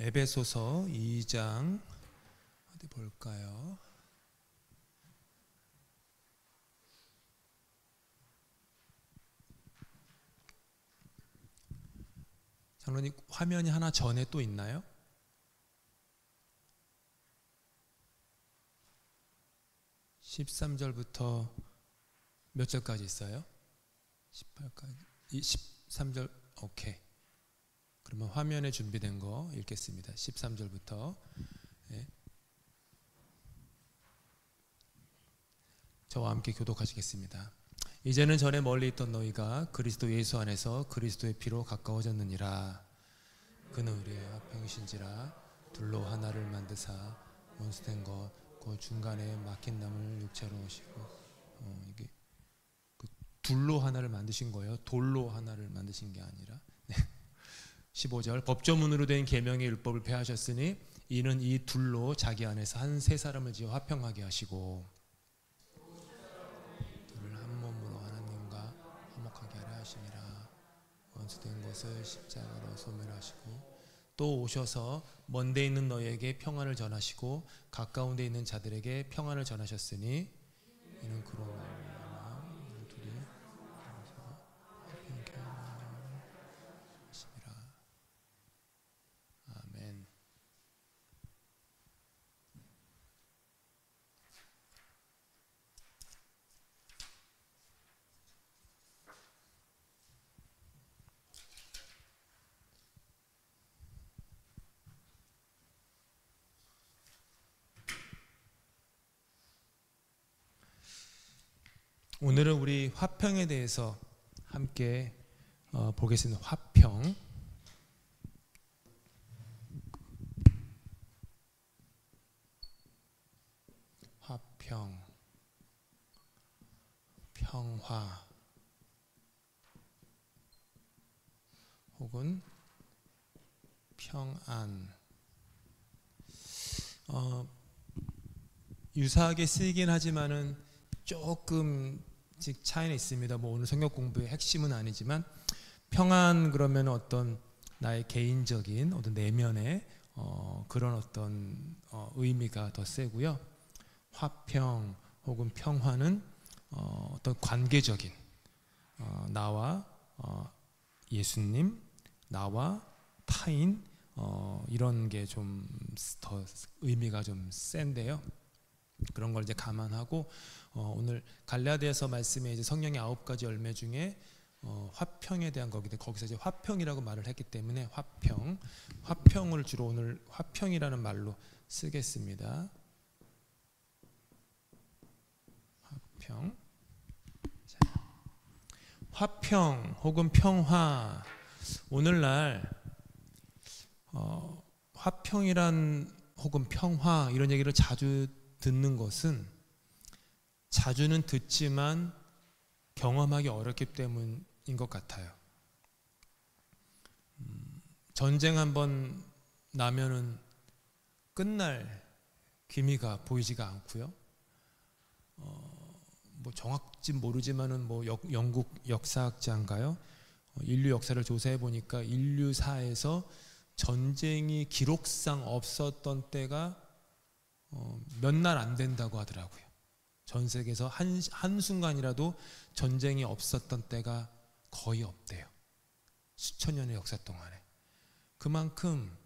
에베소서 2장 어디 볼까요? 장로님, 화면이 하나 전에 또 있나요? 13절부터 몇 절까지 있어요? 18까지. 13절. 오케이. 그러면 화면에 준비된 거 읽겠습니다. 13절부터. 네. 저와 함께 교독하시겠습니다. 이제는 전에 멀리 있던 너희가 그리스도 예수 안에서 그리스도의 피로 가까워졌느니라. 그는 우리의 화평이신지라. 둘로 하나를 만드사 원수된 것 그 중간에 막힌 나무를 육체로 오시고 이게 그 둘로 하나를 만드신 거예요. 돌로 하나를 만드신 게 아니라. 네. 15절. 법조문으로 된 계명의 율법을 폐하셨으니 이는 이 둘로 자기 안에서 한 세 사람을 지어 화평하게 하시고 둘을 한 몸으로 하나님과 화목하게 하려 하심이라. 원수된 것을 십자가로 소멸하시고 또 오셔서 먼데 있는 너희에게 평안을 전하시고 가까운 데 있는 자들에게 평안을 전하셨으니 이는 그로 말미암아 둘이 화평케 하심이라. 아멘. 오늘은 우리 화평에 대해서 함께 보겠습니다. 화평. 화평, 평화, 혹은 평안. 유사하게 쓰이긴 하지만은 조금씩 차이는 있습니다. 뭐 오늘 성경 공부의 핵심은 아니지만 평안 그러면 어떤 나의 개인적인 어떤 내면의 그런 어떤 의미가 더 세고요. 화평 혹은 평화는 어떤 관계적인 나와 예수님, 나와 타인 이런 게 좀 더 의미가 좀 센데요. 그런 걸 이제 감안하고 오늘 갈라디아서 말씀에 이제 성령의 9가지 열매 중에 화평에 대한 거기도 거기서 이제 화평이라고 말을 했기 때문에 화평을 주로 오늘 화평이라는 말로 쓰겠습니다. 화평 혹은 평화. 오늘날 화평이란 혹은 평화 이런 얘기를 자주 듣는 것은 자주는 듣지만 경험하기 어렵기 때문인 것 같아요. 전쟁 한번 나면은 끝날 기미가 보이지가 않고요. 뭐 정확히 모르지만은 뭐 영국 역사학자인가요? 인류 역사를 조사해 보니까 인류사에서 전쟁이 기록상 없었던 때가 몇 날 안 된다고 하더라고요. 전 세계에서 한순간이라도 전쟁이 없었던 때가 거의 없대요. 수천 년의 역사 동안에. 그만큼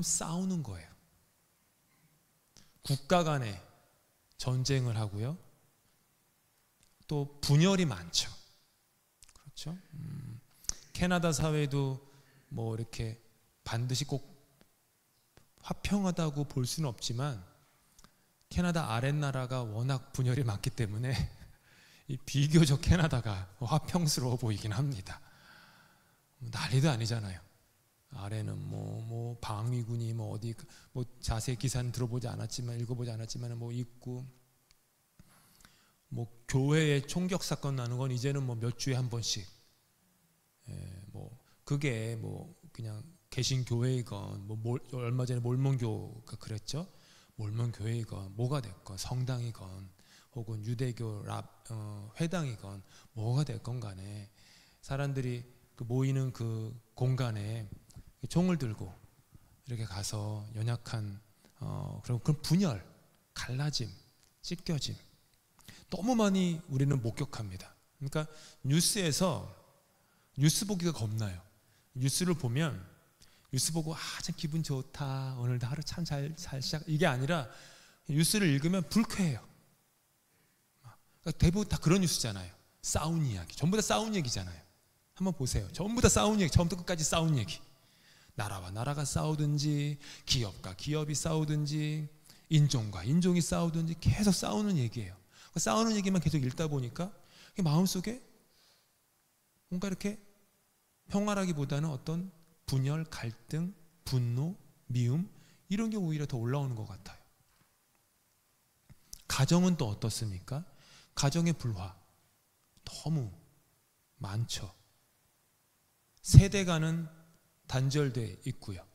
싸우는 거예요. 국가 간에 전쟁을 하고요. 또 분열이 많죠. 그렇죠? 캐나다 사회도 뭐 이렇게 반드시 꼭 화평하다고 볼 수는 없지만 캐나다 아랫나라가 워낙 분열이 많기 때문에 비교적 캐나다가 화평스러워 보이긴 합니다. 난리도 아니잖아요. 아래는 뭐 방위군이 뭐 어디 뭐 자세히 기사는 들어보지 않았지만 읽어보지 않았지만 뭐 있고 뭐 교회에 총격 사건 나는 건 이제는 뭐 몇 주에 한 번씩 뭐 그게 뭐 그냥 개신교회이건 뭐 얼마 전에 몰몬교가 그랬죠. 몰몬교회이건 뭐가 됐건 성당이건 혹은 유대교 회당이건 뭐가 됐건 간에 사람들이 모이는 그 공간에 총을 들고 이렇게 가서 연약한 그런 분열, 갈라짐, 찢겨짐 너무 많이 우리는 목격합니다. 그러니까 뉴스에서 뉴스 보기가 겁나요. 뉴스를 보면 뉴스 보고 참 기분 좋다, 오늘도 하루 참 잘 시작, 이게 아니라 뉴스를 읽으면 불쾌해요. 그러니까 대부분 다 그런 뉴스잖아요. 싸운 이야기, 전부 다 싸운 얘기잖아요. 한번 보세요. 전부 다 싸운 얘기, 처음부터 끝까지 싸운 얘기. 나라와 나라가 싸우든지, 기업과 기업이 싸우든지, 인종과 인종이 싸우든지 계속 싸우는 얘기예요. 싸우는 얘기만 계속 읽다 보니까 마음속에 뭔가 이렇게 평화라기보다는 어떤 분열, 갈등, 분노, 미움 이런 게 오히려 더 올라오는 것 같아요. 가정은 또 어떻습니까? 가정의 불화 너무 많죠. 세대가는 단절돼 있고요.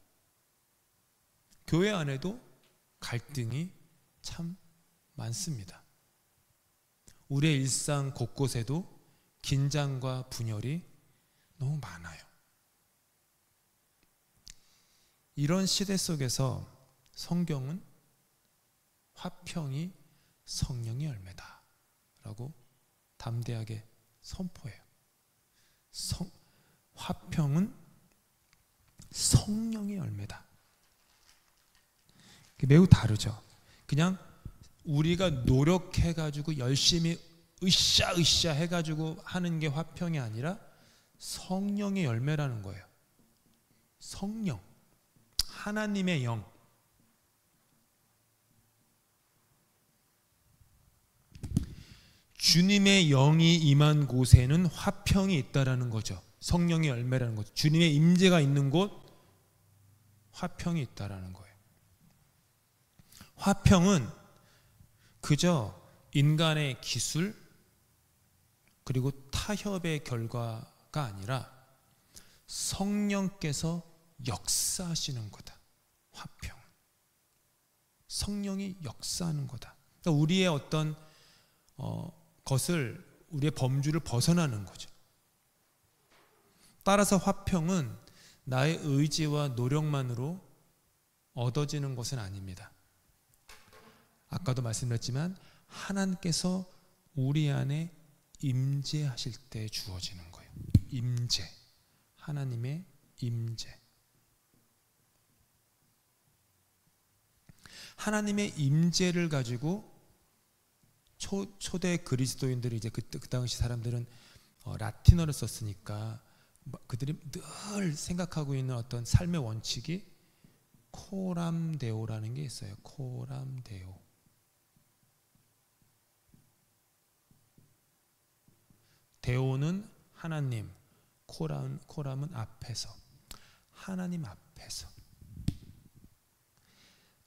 교회 안에도 갈등이 참 많습니다. 우리의 일상 곳곳에도 긴장과 분열이 너무 많아요. 이런 시대 속에서 성경은 화평이 성령의 열매다 라고 담대하게 선포해요. 화평은 성령의 열매다. 매우 다르죠. 그냥 우리가 노력해가지고 열심히 으쌰으쌰 해가지고 하는 게 화평이 아니라 성령의 열매라는 거예요. 성령, 하나님의 영. 주님의 영이 임한 곳에는 화평이 있다라는 거죠. 성령의 열매라는 거죠. 주님의 임재가 있는 곳, 화평이 있다라는 거예요. 화평은 그저 인간의 기술 그리고 타협의 결과가 아니라 성령께서 역사하시는 거다. 화평. 성령이 역사하는 거다. 그러니까 우리의 어떤 것을, 우리의 범주를 벗어나는 거죠. 따라서 화평은 나의 의지와 노력만으로 얻어지는 것은 아닙니다. 아까도 말씀드렸지만 하나님께서 우리 안에 임재하실 때 주어지는 거예요. 임재, 하나님의 임재. 하나님의 임재를 가지고 초대 그리스도인들이 이제 그 당시 사람들은 라틴어를 썼으니까 그들이 늘 생각하고 있는 어떤 삶의 원칙이 코람 데오라는 게 있어요. 코람 데오. 데오는 하나님, 코람은 앞에서, 하나님 앞에서.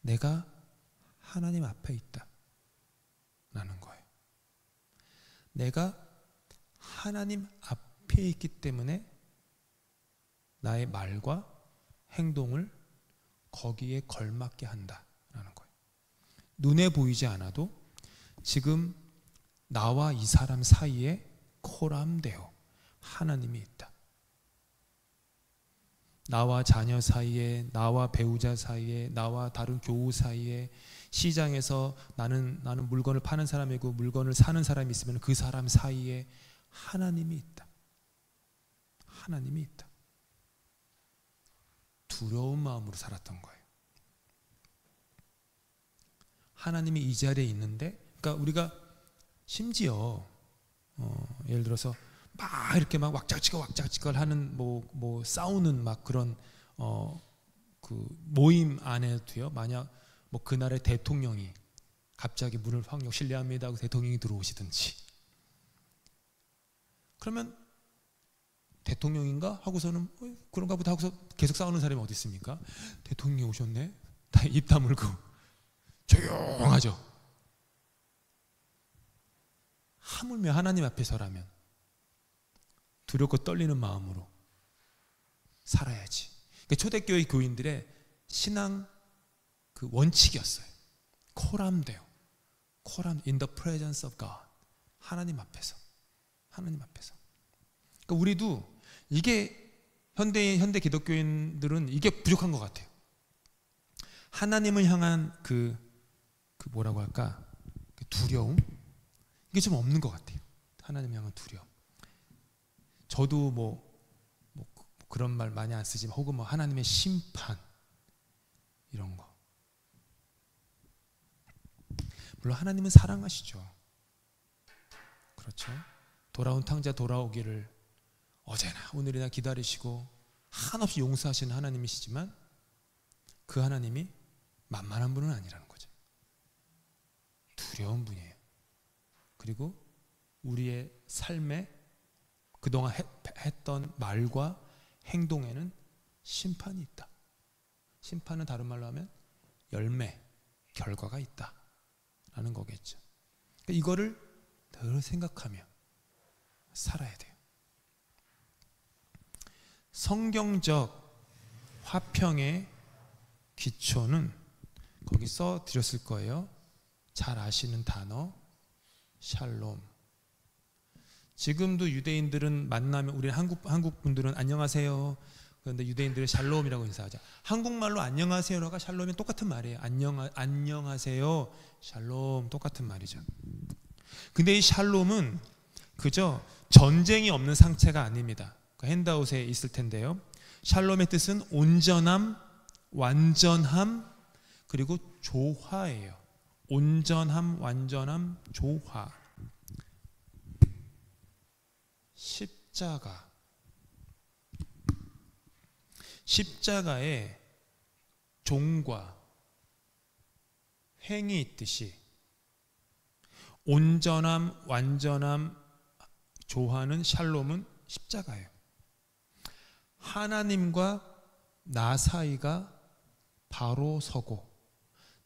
내가 하나님 앞에 있다 라는 거예요. 내가 하나님 앞에 있기 때문에 나의 말과 행동을 거기에 걸맞게 한다라는 거예요. 눈에 보이지 않아도 지금 나와 이 사람 사이에 코람데오, 하나님이 있다. 나와 자녀 사이에, 나와 배우자 사이에, 나와 다른 교우 사이에, 시장에서 나는 물건을 파는 사람이고 물건을 사는 사람이 있으면 그 사람 사이에 하나님이 있다. 하나님이 있다. 두려운 마음으로 살았던 거예요. 하나님이 이 자리에 있는데, 그러니까 우리가 심지어 예를 들어서 막 이렇게 막 왁작지껄 하는 뭐 싸우는 막 그런 그 모임 안에도요, 만약 뭐 그날의 대통령이 갑자기 문을 확 실례합니다 하고 대통령이 들어오시든지, 그러면 대통령인가 하고서는 그런가 보다 하고서 계속 싸우는 사람이 어디 있습니까? 대통령이 오셨네. 다 입 다물고 조용하죠. 하물며 하나님 앞에 서라면 두렵고 떨리는 마음으로 살아야지. 그러니까 초대교회 교인들의 신앙 그 원칙이었어요. 코람데오, 코람 in the presence of God. 하나님 앞에서, 하나님 앞에서. 그러니까 우리도 이게 현대 기독교인들은 이게 부족한 것 같아요. 하나님을 향한 그 뭐라고 할까? 그 두려움? 이게 좀 없는 것 같아요. 하나님을 향한 두려움. 저도 뭐 그런 말 많이 안 쓰지만 혹은 뭐 하나님의 심판 이런 거. 물론 하나님은 사랑하시죠. 그렇죠. 돌아온 탕자 돌아오기를 어제나 오늘이나 기다리시고 한없이 용서하시는 하나님이시지만 그 하나님이 만만한 분은 아니라는 거죠. 두려운 분이에요. 그리고 우리의 삶에 그동안 했던 말과 행동에는 심판이 있다. 심판은 다른 말로 하면 열매, 결과가 있다 라는 거겠죠. 그러니까 이거를 늘 생각하며 살아야 돼요. 성경적 화평의 기초는 거기 써 드렸을 거예요. 잘 아시는 단어 샬롬. 지금도 유대인들은 만나면 우리 한국 분들은 안녕하세요. 그런데 유대인들은 샬롬이라고 인사하죠. 한국말로 안녕하세요가 샬롬이 똑같은 말이에요. 안녕하세요. 샬롬 똑같은 말이죠. 근데 이 샬롬은 그저 전쟁이 없는 상태가 아닙니다. 그 핸드아웃에 있을 텐데요. 샬롬의 뜻은 온전함, 완전함, 그리고 조화예요. 온전함, 완전함, 조화. 십자가에 종과 횡이 있듯이 온전함, 완전함, 조화는 샬롬은 십자가예요. 하나님과 나 사이가 바로 서고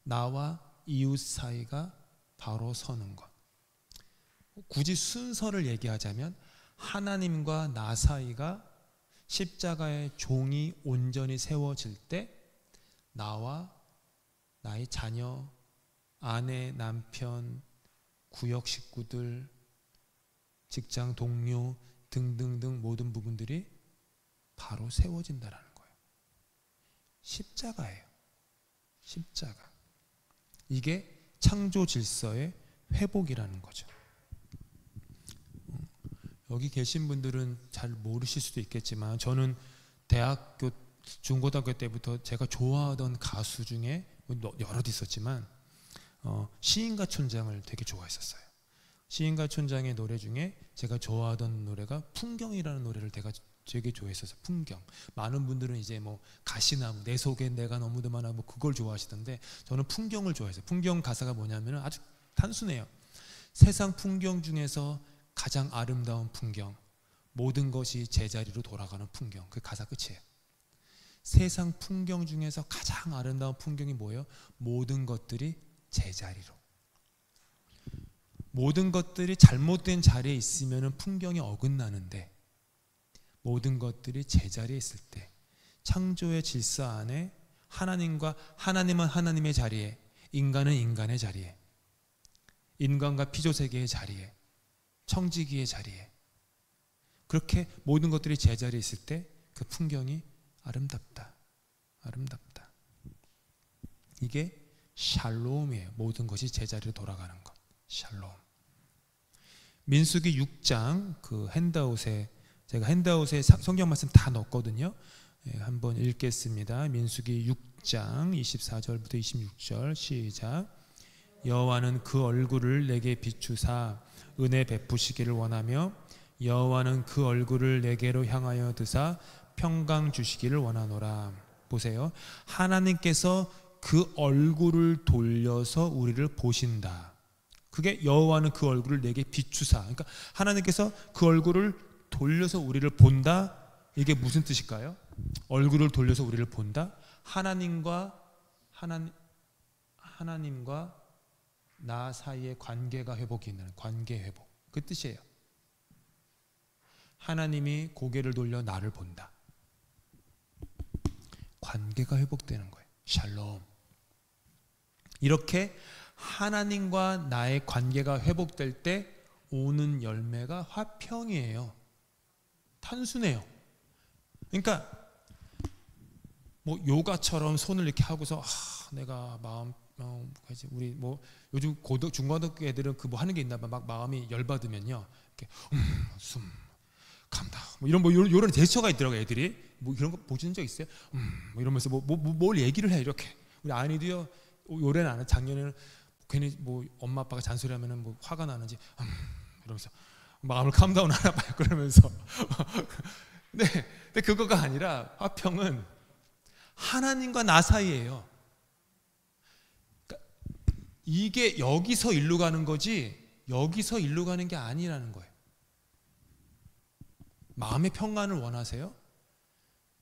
나와 이웃 사이가 바로 서는 것. 굳이 순서를 얘기하자면 하나님과 나 사이가 십자가의 종이 온전히 세워질 때 나와 나의 자녀, 아내, 남편, 구역 식구들, 직장 동료 등등등 모든 부분들이 바로 세워진다라는 거예요. 십자가예요. 십자가. 이게 창조 질서의 회복이라는 거죠. 여기 계신 분들은 잘 모르실 수도 있겠지만 저는 대학교, 중고등학교 때부터 제가 좋아하던 가수 중에 여럿 있었지만 시인과 촌장을 되게 좋아했었어요. 시인과 촌장의 노래 중에 제가 좋아하던 노래가 풍경이라는 노래를 되게 좋아했었어요. 풍경. 많은 분들은 이제 뭐 가시나무, 내 속에 내가 너무도 많아 뭐 그걸 좋아하시던데 저는 풍경을 좋아했어요. 풍경 가사가 뭐냐면 아주 단순해요. 세상 풍경 중에서 가장 아름다운 풍경, 모든 것이 제자리로 돌아가는 풍경. 그 가사 끝이에요. 세상 풍경 중에서 가장 아름다운 풍경이 뭐예요? 모든 것들이 제자리로. 모든 것들이 잘못된 자리에 있으면 풍경이 어긋나는데 모든 것들이 제자리에 있을 때 창조의 질서 안에 하나님은 하나님의 자리에, 인간은 인간의 자리에, 인간과 피조세계의 자리에, 청지기의 자리에, 그렇게 모든 것들이 제자리에 있을 때 그 풍경이 아름답다. 아름답다. 이게 샬롬이에요. 모든 것이 제자리로 돌아가는 것. 샬롬. 민수기 6장 그 핸드아웃에 제가 핸드아웃에 성경 말씀 다 넣었거든요. 한번 읽겠습니다. 민수기 6장 24절부터 26절 시작. 여호와는 그 얼굴을 내게 비추사 은혜 베푸시기를 원하며 여호와는 그 얼굴을 내게로 향하여 드사 평강 주시기를 원하노라. 보세요. 하나님께서 그 얼굴을 돌려서 우리를 보신다. 그게 여호와는 그 얼굴을 내게 비추사. 그러니까 하나님께서 그 얼굴을 돌려서 우리를 본다. 이게 무슨 뜻일까요? 얼굴을 돌려서 우리를 본다. 하나님과 나 사이의 관계가 회복이 있는 관계 회복. 그 뜻이에요. 하나님이 고개를 돌려 나를 본다. 관계가 회복되는 거예요. 샬롬. 이렇게 하나님과 나의 관계가 회복될 때 오는 열매가 화평이에요. 단순해요. 그러니까 뭐 요가처럼 손을 이렇게 하고서 내가 마음 우리 뭐 요즘 중고등학교 애들은 그 뭐 하는 게 있나 봐. 막 마음이 열받으면요 이렇게 숨 감다 뭐 이런 제스처가 있더라고요. 애들이 뭐 이런 거 보신 적 있어요? 뭐 이러면서 뭘 얘기를 해. 이렇게 우리 아이도요 올해는 안 해. 작년에는 괜히 뭐 엄마 아빠가 잔소리하면은 뭐 화가 나는지 이러면서 마음을 캄다운 하나 봐요. 그러면서 근데 그거가 아니라 화평은 하나님과 나 사이예요. 그러니까 이게 여기서 일로 가는 거지 여기서 일로 가는 게 아니라는 거예요. 마음의 평안을 원하세요?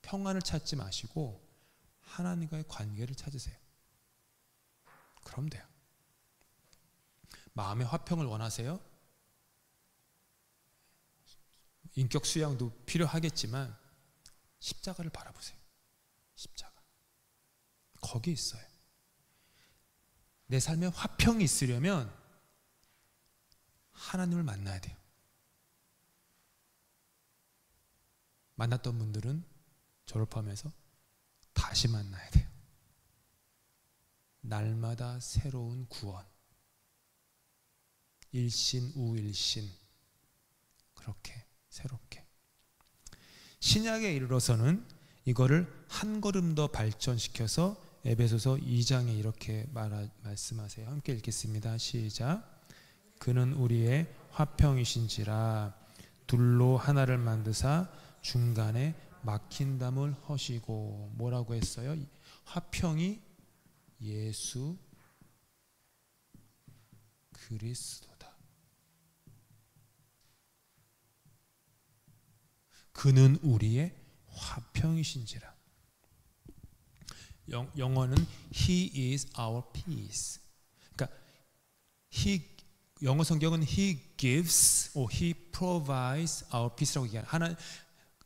평안을 찾지 마시고 하나님과의 관계를 찾으세요. 그럼 돼요. 마음의 화평을 원하세요? 인격 수양도 필요하겠지만 십자가를 바라보세요. 십자가. 거기 있어요. 내 삶에 화평이 있으려면 하나님을 만나야 돼요. 만났던 분들은 졸업하면서 다시 만나야 돼요. 날마다 새로운 구원. 일신 우일신. 그렇게 새롭게. 신약에 이르러서는 이거를 한 걸음 더 발전시켜서 에베소서 2장에 이렇게 말씀하세요. 함께 읽겠습니다. 시작. 그는 우리의 화평이신지라 둘로 하나를 만드사 중간에 막힌 담을 허시고. 뭐라고 했어요? 화평이 예수 그리스도다. 그는 우리의 화평이신지라. 영어는 He is our peace. 그러니까 영어 성경은 He gives or He provides our peace라고 얘기하는.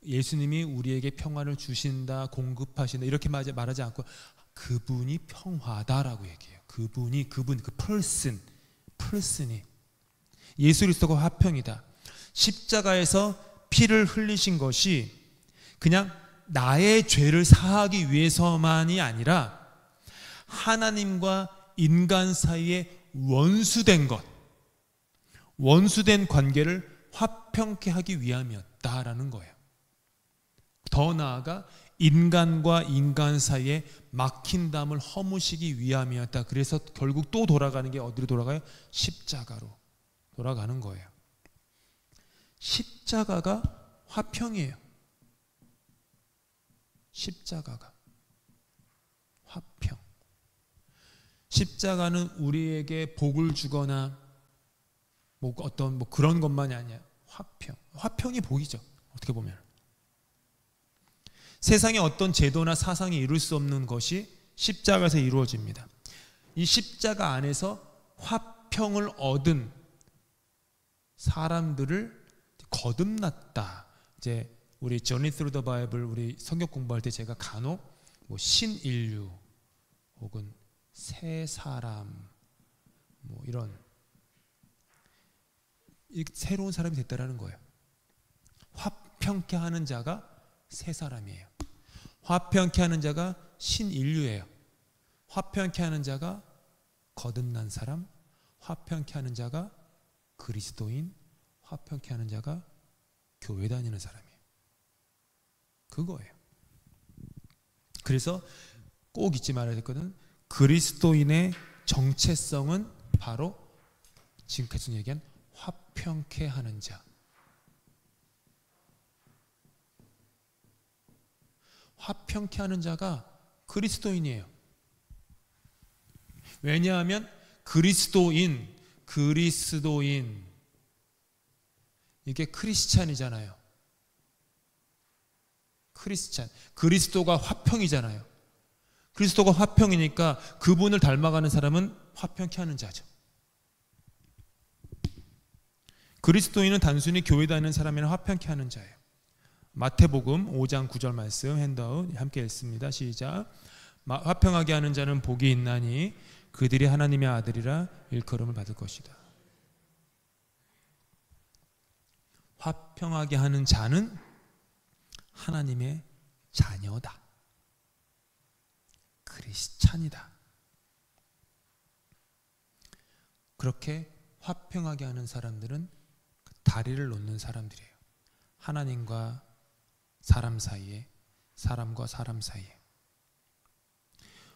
예수님이 우리에게 평안을 주신다, 공급하신다 이렇게 말하지 않고 그분이 평화다라고 얘기해요. 그 person이 예수 그리스도가 화평이다. 십자가에서 피를 흘리신 것이 그냥 나의 죄를 사하기 위해서만이 아니라 하나님과 인간 사이에 원수된 관계를 화평케 하기 위함이었다라는 거예요. 더 나아가 인간과 인간 사이에 막힌 담을 허무시기 위함이었다. 그래서 결국 또 돌아가는 게 어디로 돌아가요? 십자가로 돌아가는 거예요. 십자가가 화평이에요. 십자가가 화평. 십자가는 우리에게 복을 주거나 어떤 그런 것만이 아니야. 화평이 복이죠. 어떻게 보면 세상의 어떤 제도나 사상이 이룰 수 없는 것이 십자가에서 이루어집니다. 이 십자가 안에서 화평을 얻은 사람들을 거듭났다. 이제 우리 Journey Through the Bible 우리 성경 공부할 때 제가 간혹 신인류 혹은 새 사람 이런 새로운 사람이 됐다라는 거예요. 화평케 하는 자가 새 사람이에요. 화평케 하는 자가 신인류예요. 화평케 하는 자가 거듭난 사람, 화평케 하는 자가 그리스도인, 화평케 하는 자가 교회 다니는 사람이에요. 그거예요. 그래서 꼭 잊지 말아야 될 것은 그리스도인의 정체성은 바로 지금 계속 얘기한 화평케 하는 자. 화평케 하는 자가 그리스도인이에요. 왜냐하면 그리스도인 이게 크리스찬이잖아요. 그리스도가 화평이잖아요. 그리스도가 화평이니까 그분을 닮아가는 사람은 화평케 하는 자죠. 그리스도인은 단순히 교회 다니는 사람이나 화평케 하는 자예요. 마태복음 5장 9절 말씀 핸드아웃 함께 읽습니다. 시작. 화평하게 하는 자는 복이 있나니 그들이 하나님의 아들이라 일컬음을 받을 것이다. 화평하게 하는 자는 하나님의 자녀다. 찬이다. 그렇게 화평하게 하는 사람들은 다리를 놓는 사람들이에요. 하나님과 사람 사이에, 사람과 사람 사이에.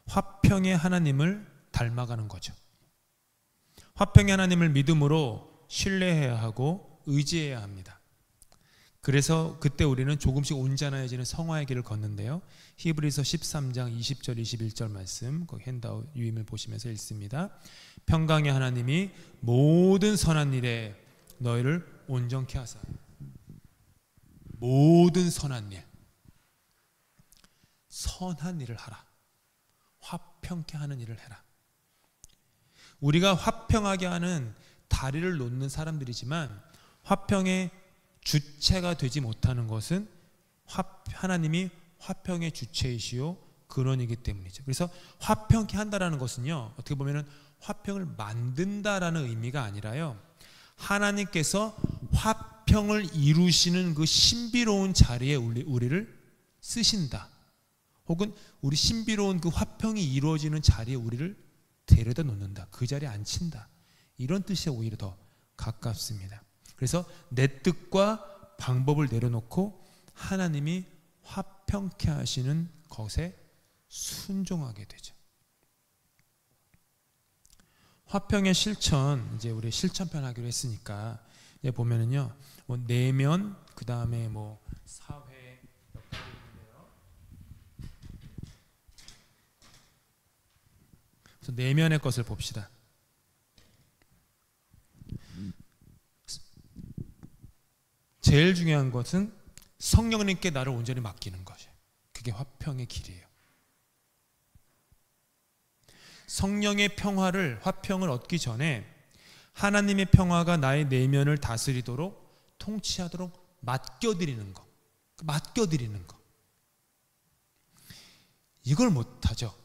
화평의 하나님을 닮아가는 거죠. 화평의 하나님을 믿음으로 신뢰해야 하고 의지해야 합니다. 그래서 그때 우리는 조금씩 온전해지는 성화의 길을 걷는데요. 히브리서 13장 20절 21절 말씀, 그 핸드아웃 유임을 보시면서 읽습니다. 평강의 하나님이 모든 선한 일에 너희를 온전케 하사. 모든 선한 일, 선한 일을 하라. 화평케 하는 일을 해라. 우리가 화평하게 하는 다리를 놓는 사람들이지만 화평의 주체가 되지 못하는 것은 하나님이 화평의 주체이시요 근원이기 때문이죠. 그래서 화평케 한다라는 것은요, 어떻게 보면은 화평을 만든다라는 의미가 아니라요, 하나님께서 화평을 이루시는 그 신비로운 자리에 우리를 쓰신다. 혹은 우리 신비로운 그 화평이 이루어지는 자리에 우리를 데려다 놓는다. 그 자리에 앉힌다. 이런 뜻이 오히려 더 가깝습니다. 그래서 내 뜻과 방법을 내려놓고 하나님이 화평케 하시는 것에 순종하게 되죠. 화평의 실천, 이제 우리 실천편 하기로 했으니까 이제 보면은요, 뭐 내면, 그 다음에 뭐 사회 역할이 있는데요. 그래서 내면의 것을 봅시다. 제일 중요한 것은 성령님께 나를 온전히 맡기는 것이에요. 그게 화평의 길이에요. 성령의 평화를, 화평을 얻기 전에 하나님의 평화가 나의 내면을 다스리도록, 통치하도록 맡겨드리는 것. 맡겨드리는 것. 이걸 못하죠.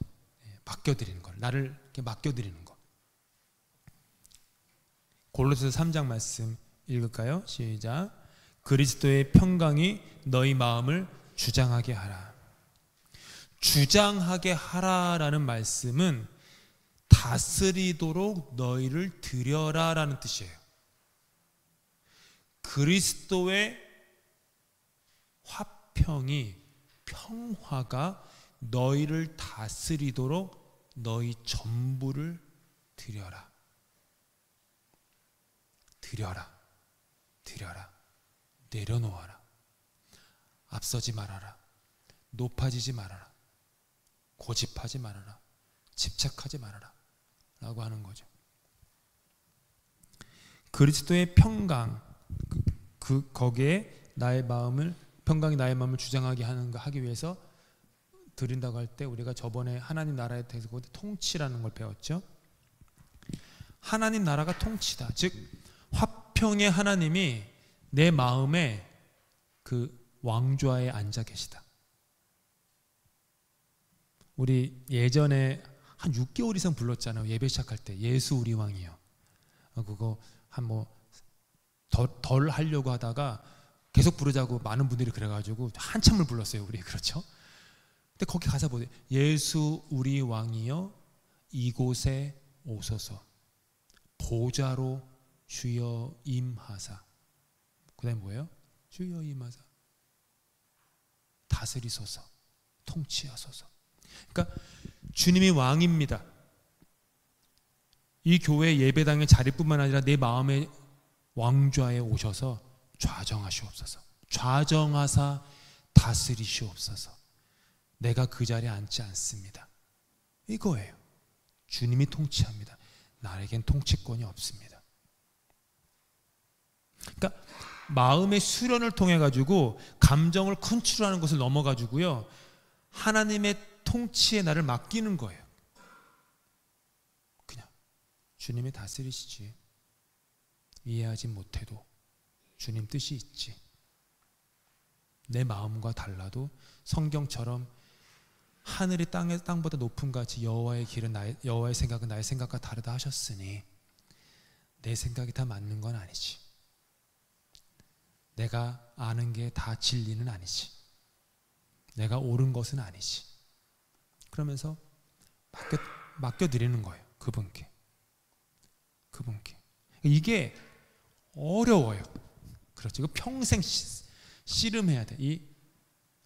맡겨드리는 걸. 나를 이렇게 맡겨드리는 것. 골로새서 3장 말씀 읽을까요? 시작. 그리스도의 평강이 너희 마음을 주장하게 하라. 주장하게 하라라는 말씀은 다스리도록 너희를 들여라라는 뜻이에요. 그리스도의 화평이, 평화가 너희를 다스리도록 너희 전부를 들여라. 들여라. 들여라. 내려놓아라. 앞서지 말아라. 높아지지 말아라. 고집하지 말아라. 집착하지 말아라. 라고 하는 거죠. 그리스도의 평강, 거기에 나의 마음을, 평강이 나의 마음을 주장하게 하기 위해서 드린다고 할 때 우리가 저번에 하나님 나라에 대해서 통치라는 걸 배웠죠. 하나님 나라가 통치다. 즉 화평의 하나님이 내 마음에 그 왕좌에 앉아 계시다. 우리 예전에 한 6개월 이상 불렀잖아요. 예배 시작할 때 예수 우리 왕이요. 그거 한 뭐 덜 하려고 하다가 계속 부르자고 많은 분들이 그래가지고 한참을 불렀어요. 우리. 그렇죠? 근데 거기 가사 보세요. 예수 우리 왕이요 이곳에 오소서 보좌로 주여 임하사. 그 다음에 뭐예요? 주여 임하사. 다스리소서. 통치하소서. 그러니까 주님이 왕입니다. 이 교회 예배당의 자리뿐만 아니라 내 마음의 왕좌에 오셔서 좌정하시옵소서. 좌정하사 다스리시옵소서. 내가 그 자리에 앉지 않습니다. 이거예요. 주님이 통치합니다. 나에겐 통치권이 없습니다. 그러니까 마음의 수련을 통해 가지고 감정을 컨트롤하는 것을 넘어 가지고요, 하나님의 통치에 나를 맡기는 거예요. 그냥 주님이 다스리시지. 이해하지 못해도 주님 뜻이 있지. 내 마음과 달라도 성경처럼 하늘이 땅보다 높음 같이 여호와의 길은 여호와의 생각은 나의 생각과 다르다 하셨으니 내 생각이 다 맞는 건 아니지. 내가 아는 게 다 진리는 아니지. 내가 옳은 것은 아니지. 그러면서 맡겨드리는 거예요. 그분께. 이게 어려워요. 그렇죠. 이거 평생 씨름해야 돼. 이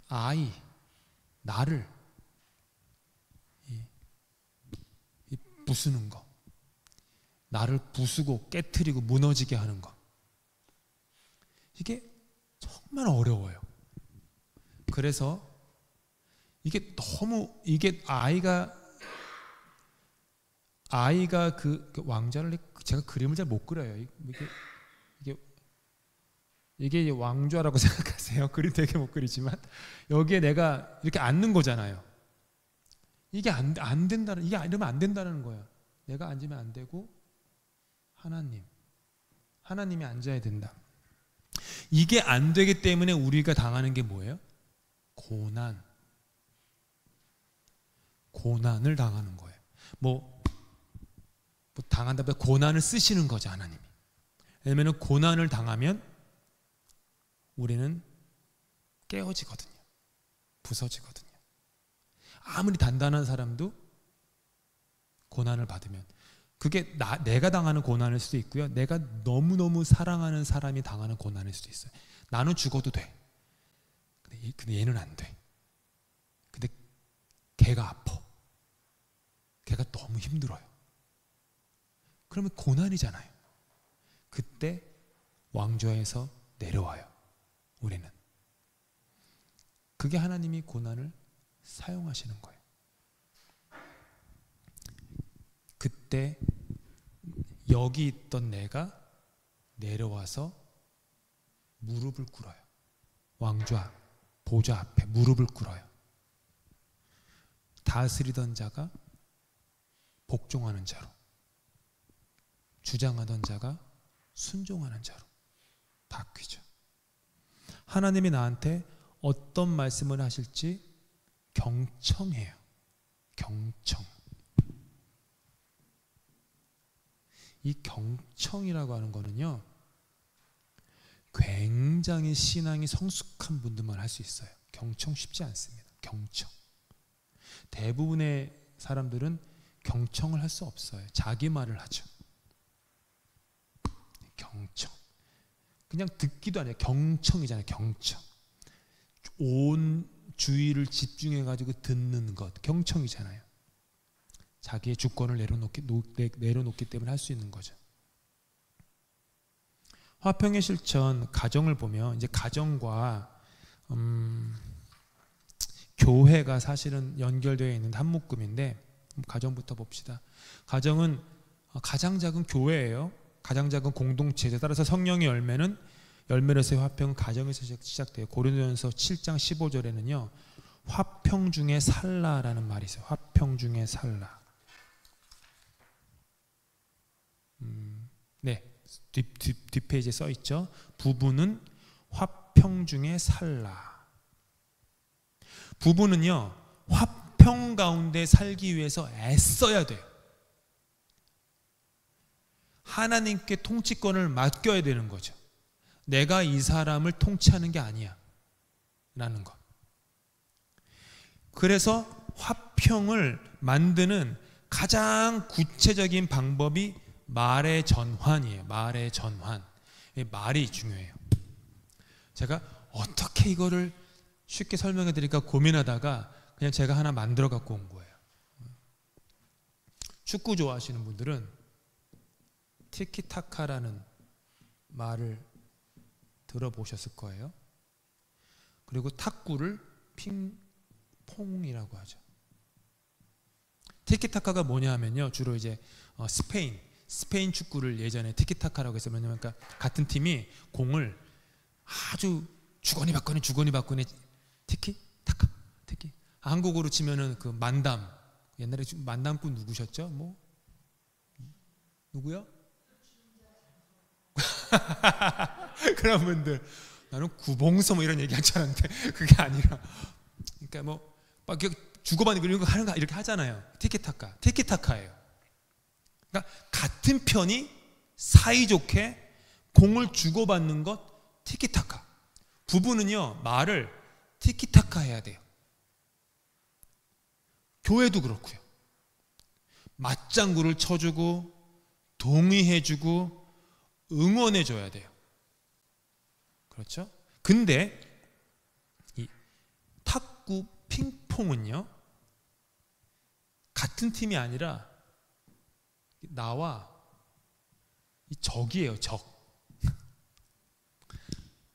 아이, 나를 이 부수는 거, 나를 부수고 깨트리고 무너지게 하는 거, 이게 정말 어려워요. 그래서 이게 너무, 이게 아이가 그 왕좌를, 제가 그림을 잘 못 그려요. 이게 왕좌라고 생각하세요? 그림 되게 못 그리지만 여기에 내가 이렇게 앉는 거잖아요. 이게 안 된다는, 이게 이러면 안 된다는 거야. 내가 앉으면 안 되고 하나님이 앉아야 된다. 이게 안 되기 때문에 우리가 당하는 게 뭐예요? 고난을 당하는 거예요. 뭐 당한다면 고난을 쓰시는 거죠, 하나님이. 왜냐하면 고난을 당하면 우리는 깨어지거든요. 부서지거든요. 아무리 단단한 사람도 고난을 받으면, 그게 내가 당하는 고난일 수도 있고요, 내가 너무너무 사랑하는 사람이 당하는 고난일 수도 있어요. 나는 죽어도 돼. 근데 얘는 안 돼. 근데 걔가 아파. 걔가 너무 힘들어요. 그러면 고난이잖아요. 그때 왕좌에서 내려와요, 우리는. 그게 하나님이 고난을 사용하시는 거예요. 그때 여기 있던 내가 내려와서 무릎을 꿇어요. 왕좌 보좌 앞에 무릎을 꿇어요. 다스리던 자가 복종하는 자로, 주장하던 자가 순종하는 자로 바뀌죠. 하나님이 나한테 어떤 말씀을 하실지 경청해요. 경청. 이 경청이라고 하는 거는요, 굉장히 신앙이 성숙한 분들만 할 수 있어요. 경청 쉽지 않습니다. 경청. 대부분의 사람들은 경청을 할 수 없어요. 자기 말을 하죠. 경청. 그냥 듣기도 아니에요. 경청이잖아요. 경청. 온 주의를 집중해 가지고 듣는 것, 경청이잖아요. 자기의 주권을 내려놓기 때문에 할 수 있는 거죠. 화평의 실천 가정을 보면, 이제 가정과 교회가 사실은 연결되어 있는 한 묶음인데, 가정부터 봅시다. 가정은 가장 작은 교회예요. 가장 작은 공동체에 따라서 성령의 열매로서의 화평은 가정에서 시작돼요. 고린도전서 7장 15절에는요 화평 중에 살라라는 말이 있어요. 화평 중에 살라. 네, 뒷페이지에 써 있죠. 부부는 화평 중에 살라. 부부는요 화평 가운데 살기 위해서 애써야 돼요. 하나님께 통치권을 맡겨야 되는 거죠. 내가 이 사람을 통치하는 게 아니야 라는 것. 그래서 화평을 만드는 가장 구체적인 방법이 말의 전환이에요. 말의 전환. 말이 중요해요. 제가 어떻게 이거를 쉽게 설명해 드릴까 고민하다가 그냥 제가 하나 만들어 갖고 온 거예요. 축구 좋아하시는 분들은 티키타카라는 말을 들어보셨을 거예요. 그리고 탁구를 핑퐁이라고 하죠. 티키타카가 뭐냐 하면요, 주로 이제 스페인 축구를 예전에 티키타카라고 해서, 뭐냐면 그러니까 같은 팀이 공을 아주 주거니 받거니 티키타카. 한국어로 치면은 그 만담, 옛날에 만담꾼 누구셨죠? 뭐 누구요? 그런 분들, 나는 구봉서 뭐 이런 얘기 할 줄 알았는데 그게 아니라, 그러니까 뭐 막 주고받는 이런 거 하는 거 이렇게 하잖아요. 티키타카예요. 그러니까 같은 편이 사이좋게 공을 주고받는 것, 티키타카. 부부는요 말을 티키타카 해야 돼요. 교회도 그렇고요. 맞장구를 쳐주고 동의해주고 응원해줘야 돼요. 그렇죠? 근데 이 탁구, 핑퐁은요, 같은 팀이 아니라 나와 이 적이에요. 적.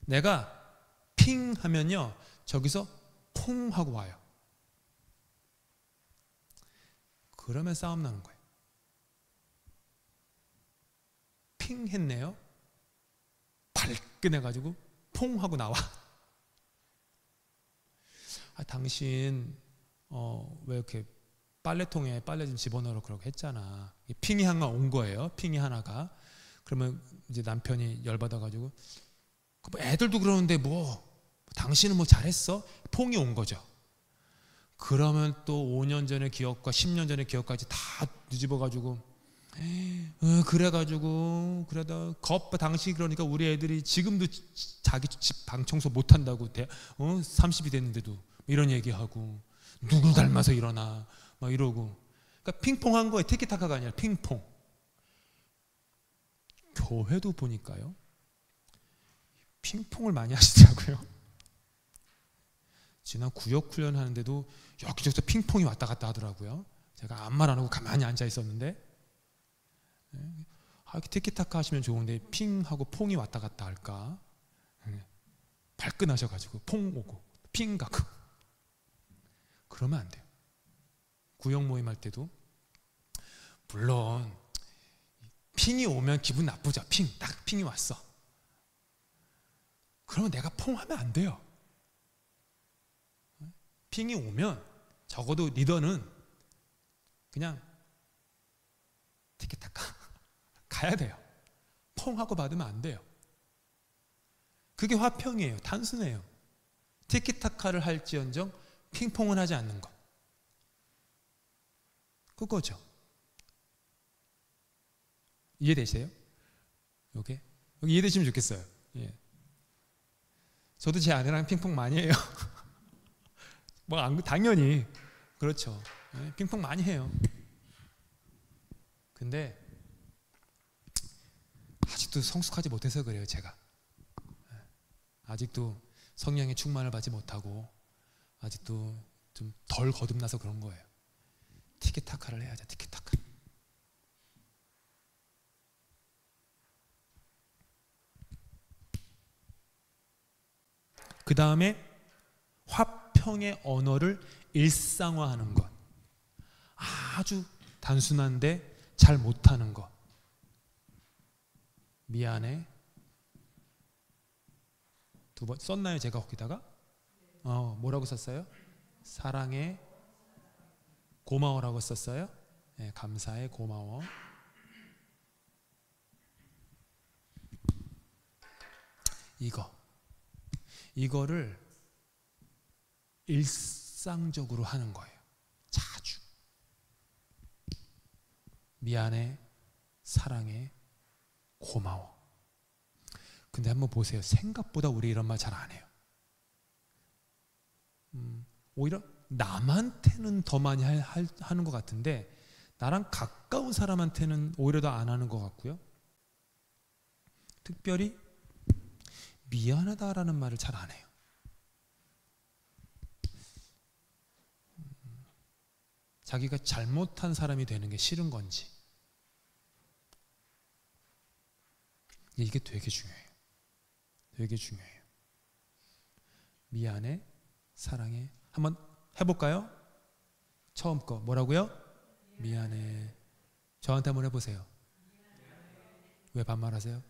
내가 핑 하면요, 저기서 퐁 하고 와요. 그러면 싸움 나는 거예요. 핑 했네요. 발끈해가지고 퐁 하고 나와. 당신 왜 이렇게 빨래통에 빨래 좀 집어넣으라고 그러고 했잖아. 핑이 하나 온 거예요. 핑이 하나가. 그러면 이제 남편이 열받아가지고, 애들도 그러는데 뭐 당신은 뭐 잘했어? 퐁이 온 거죠. 그러면 또 5년 전의 기억과 10년 전의 기억까지 다 뒤집어가지고, 그래가지고 그러다 당시 그러니까 우리 애들이 지금도 자기 집 방 청소 못한다고 30이 됐는데도 이런 얘기하고, 누구 닮아서 일어나 막 이러고. 그러니까 핑퐁한 거예요. 티키타카가 아니라 핑퐁. 교회도 보니까요, 핑퐁을 많이 하시더라고요. 지난 구역 훈련 하는데도 여기저기서 핑퐁이 왔다 갔다 하더라고요. 제가 아무 말 안 하고 가만히 앉아 있었는데, 이렇게 티키타카 하시면 좋은데 핑하고 퐁이 왔다 갔다 할까? 발끈하셔가지고 퐁 오고 핑 가고. 그러면 안 돼요. 구역 모임 할 때도 물론 핑이 오면 기분 나쁘죠. 딱 핑이 왔어. 그러면 내가 퐁하면 안 돼요. 핑이 오면 적어도 리더는 그냥 티키타카 가야 돼요. 퐁하고 받으면 안 돼요. 그게 화평이에요. 단순해요. 티키타카를 할지언정 핑퐁은 하지 않는 것. 그거죠. 이해되세요? 여기 이해되시면 좋겠어요. 예. 저도 제 아내랑 핑퐁 많이 해요. 당연히 그렇죠. 예, 핑퐁 많이 해요. 근데 아직도 성숙하지 못해서 그래요. 제가 아직도 성령의 충만을 받지 못하고 아직도 좀 덜 거듭나서 그런 거예요. 티키타카를 해야죠. 티키타카. 그 다음에 화평의 언어를 일상화하는 것. 아주 단순한데 잘 못하는 것. 미안해. 두 번 썼나요? 제가 거기다가? 뭐라고 썼어요? 사랑해. 고마워라고 썼어요? 네, 감사해. 고마워. 이거를 일상적으로 하는 거예요. 자주. 미안해, 사랑해, 고마워. 근데 한번 보세요. 생각보다 우리 이런 말 잘 안 해요. 오히려 남한테는 더 많이 하는 것 같은데 나랑 가까운 사람한테는 오히려 더 안 하는 것 같고요. 특별히 미안하다라는 말을 잘 안 해요. 자기가 잘못한 사람이 되는 게 싫은 건지. 이게 되게 중요해요. 되게 중요해요. 미안해, 사랑해. 한번 해볼까요? 처음 거 뭐라고요? 미안해. 저한테 한번 해보세요. 왜 반말하세요?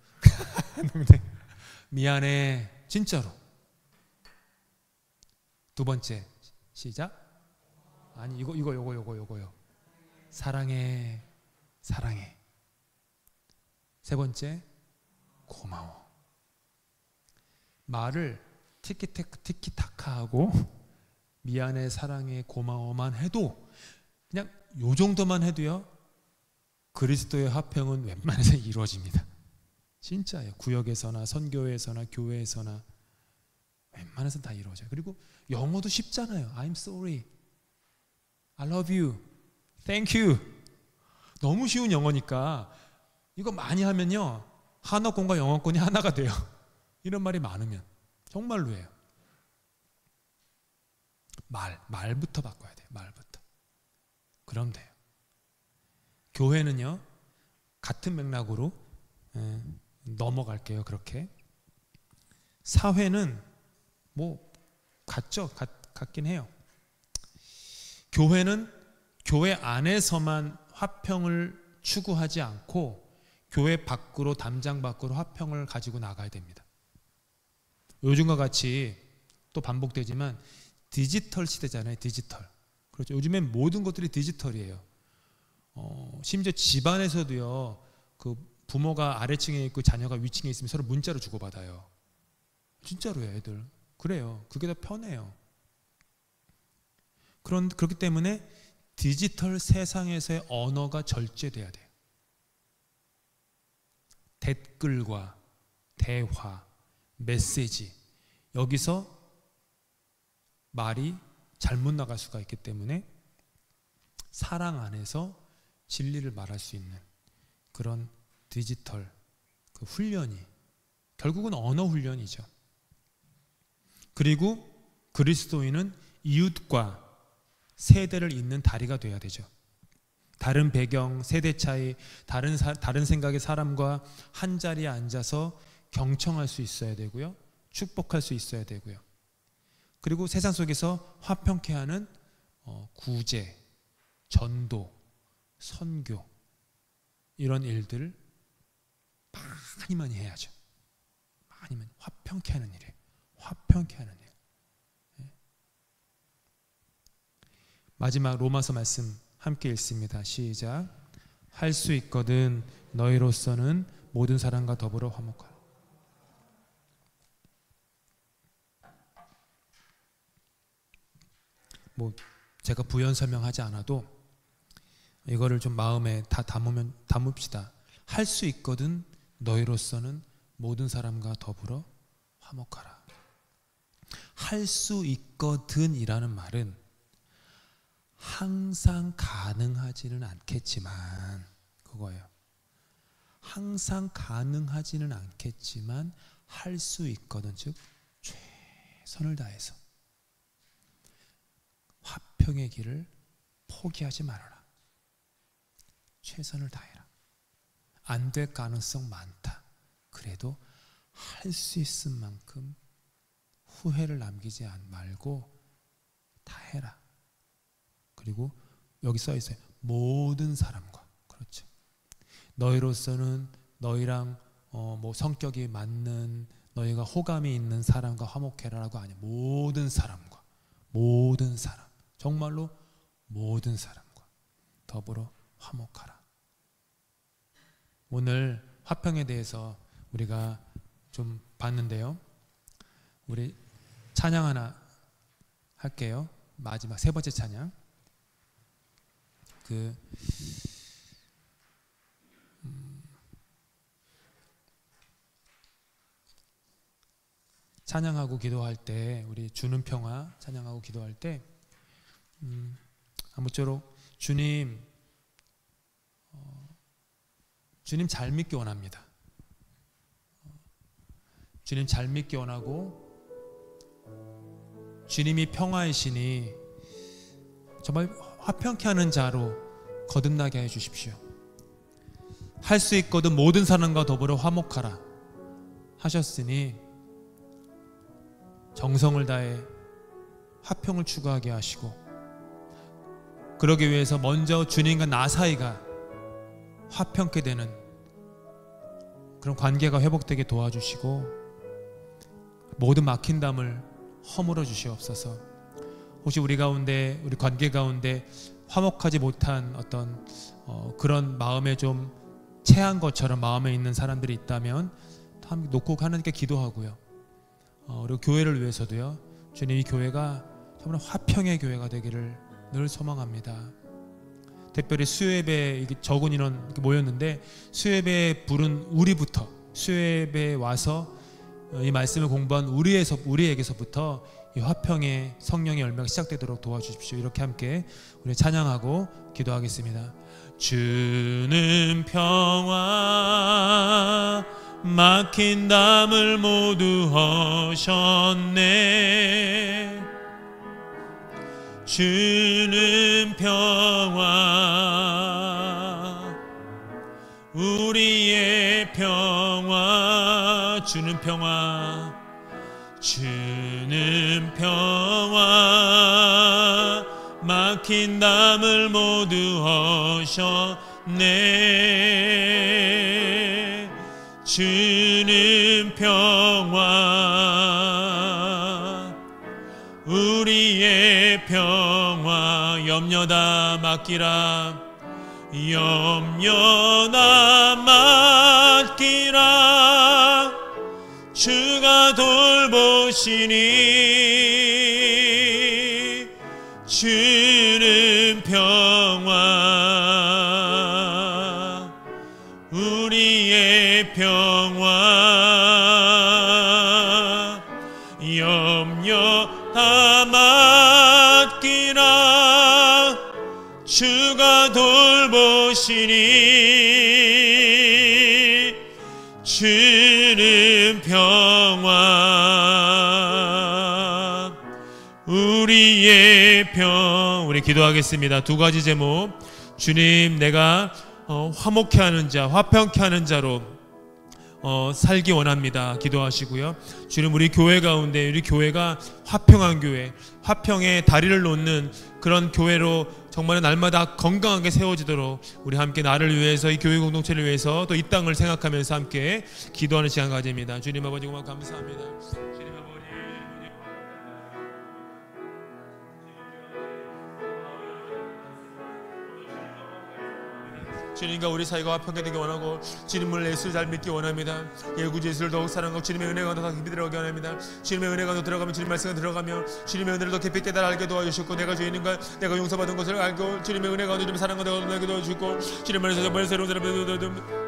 미안해. 진짜로. 두 번째 시작. 아니 요거요. 사랑해. 사랑해. 세 번째 고마워. 말을 티키타카하고 미안해, 사랑해, 고마워만 해도 그냥 요 정도만 해도요 그리스도의 화평은 웬만해서 이루어집니다. 진짜예요. 구역에서나 선교회에서나 교회에서나 웬만해서 다 이루어져요. 그리고 영어도 쉽잖아요. I'm sorry, I love you, thank you. 너무 쉬운 영어니까 이거 많이 하면요 한어권과 영어권이 하나가 돼요. 이런 말이 많으면 정말로예요. 말부터 바꿔야 돼요. 말부터. 그럼 돼요. 교회는요 같은 맥락으로 넘어갈게요. 그렇게 사회는 뭐 같긴 해요. 교회는 교회 안에서만 화평을 추구하지 않고 교회 밖으로, 담장 밖으로 화평을 가지고 나가야 됩니다. 요즘과 같이 또 반복되지만 디지털 시대잖아요. 디지털. 그렇죠. 요즘엔 모든 것들이 디지털이에요. 심지어 집안에서도요 그 부모가 아래층에 있고 자녀가 위층에 있으면 서로 문자로 주고받아요. 진짜로요. 애들 그래요. 그게 더 편해요. 그렇기 때문에 디지털 세상에서의 언어가 절제돼야 돼요. 댓글과 대화, 메시지, 여기서 말이 잘못 나갈 수가 있기 때문에 사랑 안에서 진리를 말할 수 있는 그런 디지털 그 훈련이 결국은 언어 훈련이죠. 그리고 그리스도인은 이웃과 세대를 잇는 다리가 돼야 되죠. 다른 배경, 세대 차이, 다른 생각의 사람과 한 자리에 앉아서 경청할 수 있어야 되고요. 축복할 수 있어야 되고요. 그리고 세상 속에서 화평케 하는 구제, 전도, 선교 이런 일들을 많이 해야죠. 많이 화평케 하는 일이에요. 화평케 하는 일. 마지막 로마서 말씀 함께 읽습니다. 시작. 할 수 있거든 너희로서는 모든 사람과 더불어 화목하라. 뭐 제가 부연 설명하지 않아도 이거를 좀 마음에 다 담읍시다. 할 수 있거든 너희로서는 모든 사람과 더불어 화목하라. 할 수 있거든 이라는 말은 항상 가능하지는 않겠지만 그거예요. 항상 가능하지는 않겠지만 할 수 있거든, 즉 최선을 다해서 화평의 길을 포기하지 말아라. 최선을 다해라. 안 될 가능성 많다. 그래도 할 수 있을 만큼 후회를 남기지 말고 다 해라. 그리고 여기 써 있어요. 모든 사람과. 그렇죠. 너희로서는 너희랑 뭐 성격이 맞는 너희가 호감이 있는 사람과 화목해라라고 아니야. 모든 사람과. 모든 사람. 정말로 모든 사람과 더불어 화목하라. 오늘 화평에 대해서 우리가 좀 봤는데요. 우리 찬양 하나 할게요. 마지막 세 번째 찬양. 찬양하고 기도할 때 우리 주는 평화 찬양하고 기도할 때 아무쪼록 주님 잘 믿기 원합니다. 주님 잘 믿기 원하고 주님이 평화이시니 정말 화평케 하는 자로 거듭나게 해주십시오. 할 수 있거든 모든 사람과 더불어 화목하라 하셨으니 정성을 다해 화평을 추구하게 하시고 그러기 위해서 먼저 주님과 나 사이가 화평케 되는 그런 관계가 회복되게 도와주시고 모든 막힌 담을 허물어 주시옵소서. 혹시 우리 가운데 우리 관계 가운데 화목하지 못한 어떤 그런 마음에 좀 체한 것처럼 마음에 있는 사람들이 있다면 함께 놓고 하나님께 기도하고요. 그리고 교회를 위해서도요. 주님 이 교회가 정말 화평의 교회가 되기를 늘 소망합니다. 특별히 수요예배 적은 인원 모였는데 수요예배 부른 우리부터 수요예배에 와서 이 말씀을 공부한 우리에게서부터 이 화평의 성령의 열매가 시작되도록 도와주십시오. 이렇게 함께 우리 찬양하고 기도하겠습니다. 주는 평화 막힌 담을 모두 허셨네. 주는 평화 우리의 평화 주는 평화 주는 평화 막힌 담을 모두 허셨네. 주는 평화 우리의 평화 염려 다 맡기라 염려 다 맡기라 주가 돌보시니 주는 평화 우리의 평화 염려 다 맡기라 주가 돌보시니 주는 평화 우리의 우리 기도하겠습니다. 두 가지 제목. 주님, 내가 화목케 하는 자, 화평케 하는 자로 살기 원합니다. 기도하시고요. 주님, 우리 교회 가운데 우리 교회가 화평한 교회, 화평의 다리를 놓는 그런 교회로 정말 날마다 건강하게 세워지도록 우리 함께 나를 위해서, 이 교회 공동체를 위해서, 또 이 땅을 생각하면서 함께 기도하는 시간 가집니다. 주님 아버지 고맙 감사합니다. 주님 아버지 주님과 우리 사이가 화평하게 되기 원하고 주님을 예수를 잘 믿기 원합니다. 예구 예수를 더욱 사랑하고 주님의 은혜가 더 깊이 들어가게 원합니다. 주님의 은혜가 더 들어가면 주님 말씀이 들어가며 주님의 은혜를 더 깊이 깨달아 알게 도와주시고 내가 죄인인가 내가 용서받은 것을 알고 주님의 은혜가 주님의 사랑과 더 나게 도와주시고 주님 안에서 정말 새로운 사람을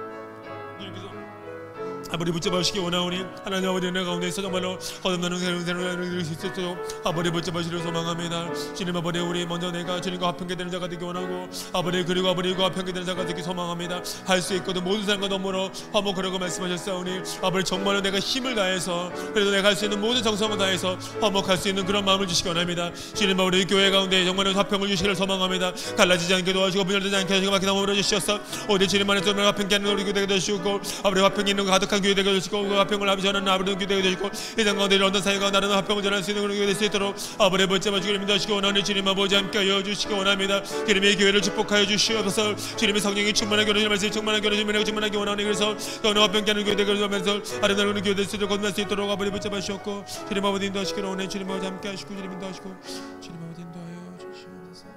아버지 붙잡아 주시기 원하오니 하나님 아버지 은혜 가운데서 정말로 거듭나는 새로운 일을 수 있도록 아버지 붙잡아 주시기를 소망합니다. 주님 아버지 우리 먼저 내가 주님과 화평케 되는 자가 되기 원하고 아버지 그리고 아버지과 화평케 되는 자가 되기 소망합니다. 할 수 있거든 모든 사람과 더불어 화목하라고 말씀하셨사오니 아버지 정말로 내가 힘을 다해서 그래도 내가 할 수 있는 모든 정성을 다해서 화목할 수 있는 그런 마음을 주시기 원합니다. 주님 아버지 교회 가운데 정말로 화평을 주시기를 소망합니다. 갈라지지 않게 도와주시고 분열되지 않게 하시고 막히다 머물러 주시옵소서. 오늘 주님 안에서 정말 화평케 하는 우리 교회가 되시고 아버지 화평이 있는 가득한 교회 되게 되시고 그 화평을 아버지 전하는 아버지 교회 되게 되시고 이 땅 가운데 어떤 사이가 나르는 화평을 전할 수 있는 그런 교회 될 수 있도록 아버지 붙잡아 주기를 믿으시기 원하는 주님 아버지 함께 하여 주시기 원합니다. 주님의 교회를 축복하여 주시옵소서. 주님의 성령이 충만한 교회 말씀이 충만한 교회 주님의 충만하게 원하니 그래서 오늘 화평케 하는 교회 되게 되면서 아름다운 교회 될 수 있도록 건너갈 수 있도록 아버지 붙잡아 주셨고 주님 아버지 인도하시기를 원해 주님 아버지 함께 하시고 주님 인도하시고 주님 아버지 인도하여 주시옵소서.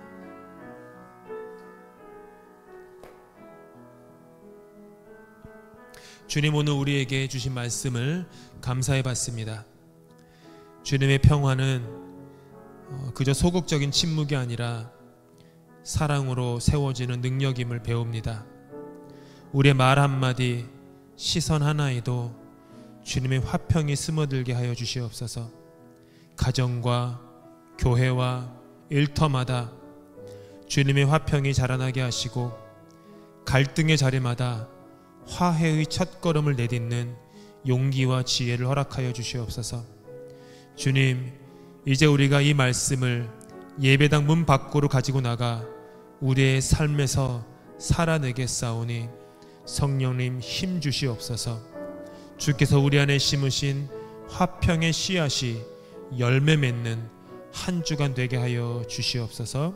주님 오늘 우리에게 주신 말씀을 감사해 받습니다. 주님의 평화는 그저 소극적인 침묵이 아니라 사랑으로 세워지는 능력임을 배웁니다. 우리의 말 한마디, 시선 하나에도 주님의 화평이 스며들게 하여 주시옵소서. 가정과 교회와 일터마다 주님의 화평이 자라나게 하시고 갈등의 자리마다 화해의 첫걸음을 내딛는 용기와 지혜를 허락하여 주시옵소서. 주님, 이제 우리가 이 말씀을 예배당 문 밖으로 가지고 나가 우리의 삶에서 살아내겠사오니 성령님 힘 주시옵소서. 주께서 우리 안에 심으신 화평의 씨앗이 열매 맺는 한 주간 되게 하여 주시옵소서.